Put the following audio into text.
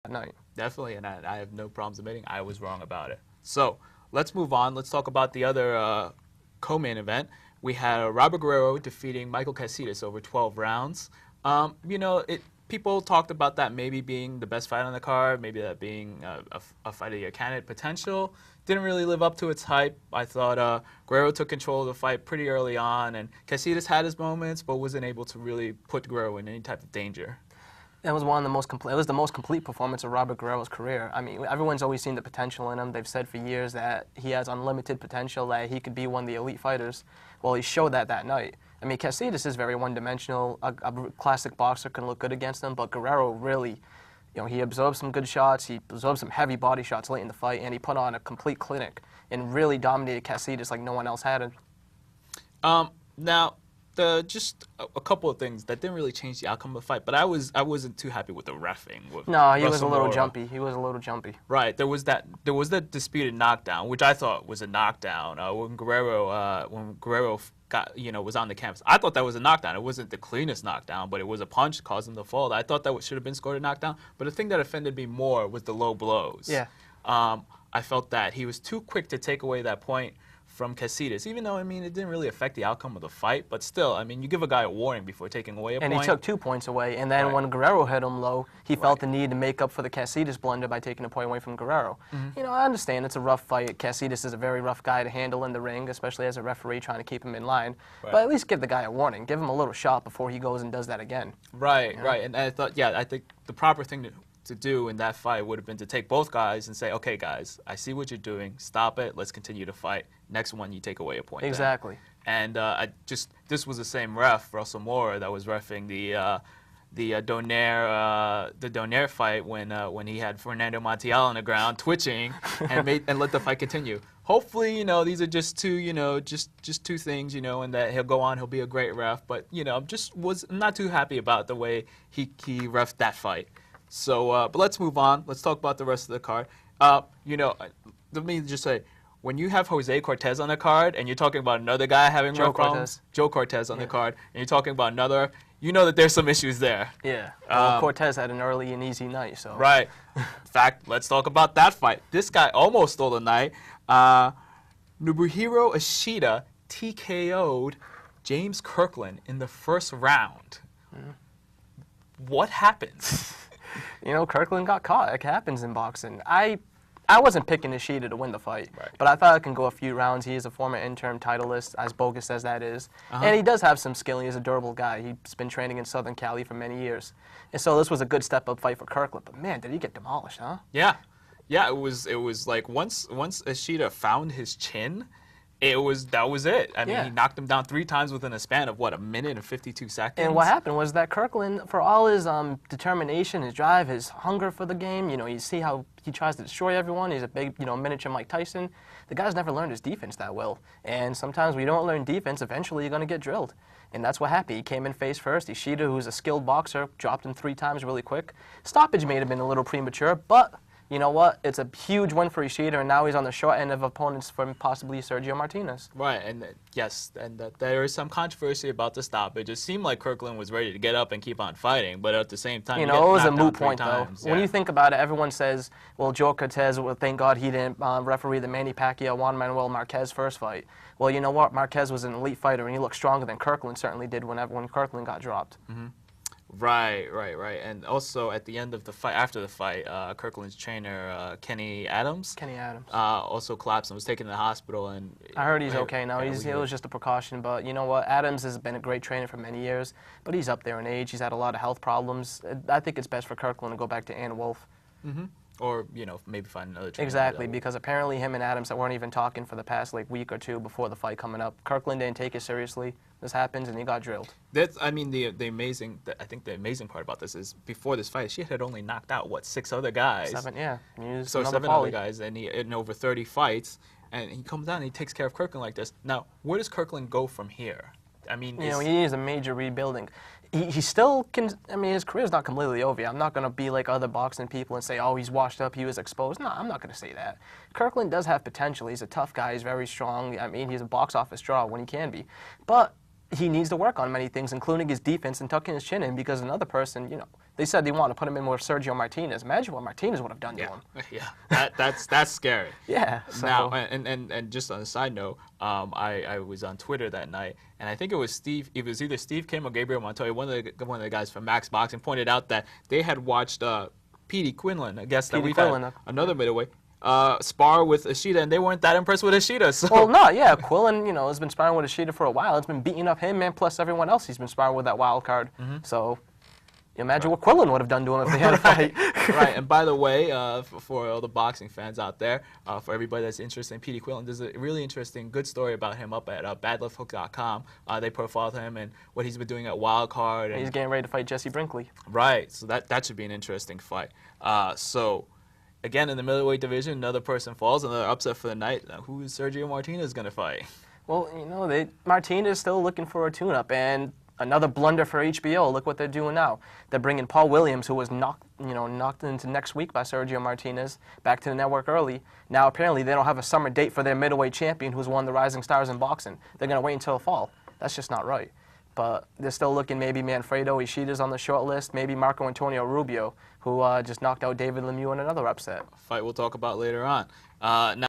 night. Definitely, and I have no problems admitting I was wrong about it. So let's move on. Let's talk about the other co-main event. We had Robert Guerrero defeating Michael Katsidis over 12 rounds. People talked about that maybe being the best fight on the card, maybe that being a fight of your candidate potential. Didn't really live up to its hype. I thought Guerrero took control of the fight pretty early on, and Katsidis had his moments, but wasn't able to really put Guerrero in any type of danger. It was one of the most complete. It was the most complete performance of Robert Guerrero's career. I mean, everyone's always seen the potential in him. They've said for years that he has unlimited potential, that he could be one of the elite fighters. Well, he showed that night. I mean, Katsidis is very one-dimensional. A classic boxer can look good against him, but Guerrero really, he absorbed some good shots. He absorbed some heavy body shots late in the fight, and he put on a complete clinic and really dominated Katsidis like no one else had. Now. Just a couple of things that didn't really change the outcome of the fight, but I wasn't too happy with the reffing. No, he was a little jumpy. He was a little jumpy. Right. There was that disputed knockdown, which I thought was a knockdown. When Guerrero got was on the canvas, I thought that was a knockdown. It wasn't the cleanest knockdown, but it was a punch causing the fall. I thought that should have been scored a knockdown. But the thing that offended me more was the low blows. Yeah. I felt that he was too quick to take away that point from Katsidis, even though, I mean, it didn't really affect the outcome of the fight, but still, I mean, you give a guy a warning before taking away a point. And he took 2 points away, and then when Guerrero hit him low, he felt the need to make up for the Katsidis blunder by taking a point away from Guerrero. I understand it's a rough fight. Katsidis is a very rough guy to handle in the ring, especially as a referee trying to keep him in line. But at least give the guy a warning. Give him a little shot before he goes and does that again. Right. And I thought, I think the proper thing to do in that fight would have been to take both guys and say, okay, guys, I see what you're doing. Stop it. Let's continue to fight. Next one, you take away a point. Exactly. Then. And this was the same ref, Russell Moore, that was reffing the Donaire fight when he had Fernando Montiel on the ground twitching and let the fight continue. Hopefully, these are just two, just two things, and that he'll go on, he'll be a great ref. But I'm not too happy about the way he reffed that fight. So, but let's move on. Let's talk about the rest of the card. Let me just say, when you have Jose Cortez on the card and you're talking about another guy having Joe Cortez on the card, and you're talking about another, that there's some issues there. Yeah. Well, Cortez had an early and easy night, so. Right. In fact, let's talk about that fight. This guy almost stole the night. Nobuhiro Ishida TKO'd James Kirkland in the first round. What happened? Kirkland got caught. It happens in boxing. I wasn't picking Ishida to win the fight, but I thought it can go a few rounds. He is a former interim titleist, as bogus as that is. And he does have some skill. He's a durable guy. He's been training in Southern Cali for many years. And so this was a good step-up fight for Kirkland. But, man, did he get demolished, huh? Yeah. Yeah, it was like once Ishida found his chin, that was it. I mean, he knocked him down 3 times within a span of, a minute and 52 seconds? And what happened was that Kirkland, for all his determination, his drive, his hunger for the game, you see how he tries to destroy everyone. He's a big, miniature Mike Tyson. The guy's never learned his defense that well. And sometimes when you don't learn defense, eventually you're going to get drilled. And that's what happened. He came in face first. Ishida, who's a skilled boxer, dropped him 3 times really quick. Stoppage may have been a little premature, but you know what? It's a huge win for Ishida, and now he's on the short end of opponents from possibly Sergio Martinez. Right, and yes, and there is some controversy about the stoppage. It seemed like Kirkland was ready to get up and keep on fighting, but at the same time, it was a moot point, though. When you think about it, everyone says, well, Joe Cortez, well, thank God he didn't referee the Manny Pacquiao Juan Manuel Marquez first fight. Well, you know what? Marquez was an elite fighter, and he looked stronger than Kirkland certainly did when Kirkland got dropped. Right. And also at the end of the fight, after the fight, Kirkland's trainer, Kenny Adams, also collapsed and was taken to the hospital. And I heard he's okay now. It was just a precaution, but you know what? Adams has been a great trainer for many years, but he's up there in age. He's had a lot of health problems. I think it's best for Kirkland to go back to Ann Wolf. Or, maybe find another trainer. Exactly, because apparently him and Adams weren't even talking for the past week or 2 before the fight coming up. Kirkland didn't take it seriously. This happens, and he got drilled. I think the amazing part about this is before this fight, she had only knocked out 6 other guys. 7, yeah. So 7 other guys, and in over 30 fights, and he comes down and he takes care of Kirkland like this. Now, where does Kirkland go from here? I mean, he needs a major rebuilding. He still can. I mean, his career's not completely over. I'm not going to be like other boxing people and say, oh, he's washed up, he was exposed. No, I'm not going to say that. Kirkland does have potential. He's a tough guy. He's very strong. I mean, he's a box office draw when he can be. But he needs to work on many things, including his defense and tucking his chin in, because another person, They said they want to put him in with Sergio Martinez. Imagine what Martinez would have done to him. Yeah, that's scary. Yeah. So. Now, and just on a side note, I was on Twitter that night, and I think it was Steve. It was either Steve Kim or Gabriel Montoya, one of the guys from Max Boxing, pointed out that they had watched Petey Quinlan, I guess that we've had another middleweight, spar with Ishida, and they weren't that impressed with Ishida. So. Well, no, yeah, Quillen, has been sparring with Ishida for a while. It's been beating up him, and plus everyone else he's been sparring with that wild card. So. Imagine what Quillen would have done to him if they had a fight. Right, and by the way, for all the boxing fans out there, for everybody that's interested in Petey Quillen, there's a really interesting, good story about him up at badlefthook.com. They profiled him and what he's been doing at Wild Card. And he's getting ready to fight Jesse Brinkley. Right, so that should be an interesting fight. So, again, in the middleweight division, another person falls, another upset for the night. Who is Sergio Martinez going to fight? Well, Martinez is still looking for a tune-up, and another blunder for HBO. Look what they're doing now. They're bringing Paul Williams, who was knocked into next week by Sergio Martinez, back to the network early. Now apparently they don't have a summer date for their middleweight champion, who's one of the rising stars in boxing. They're going to wait until fall. That's just not right. But they're still looking. Maybe Manfredo Ishida's on the short list. Maybe Marco Antonio Rubio, who just knocked out David Lemieux in another upset. Fight we'll talk about later on. Now.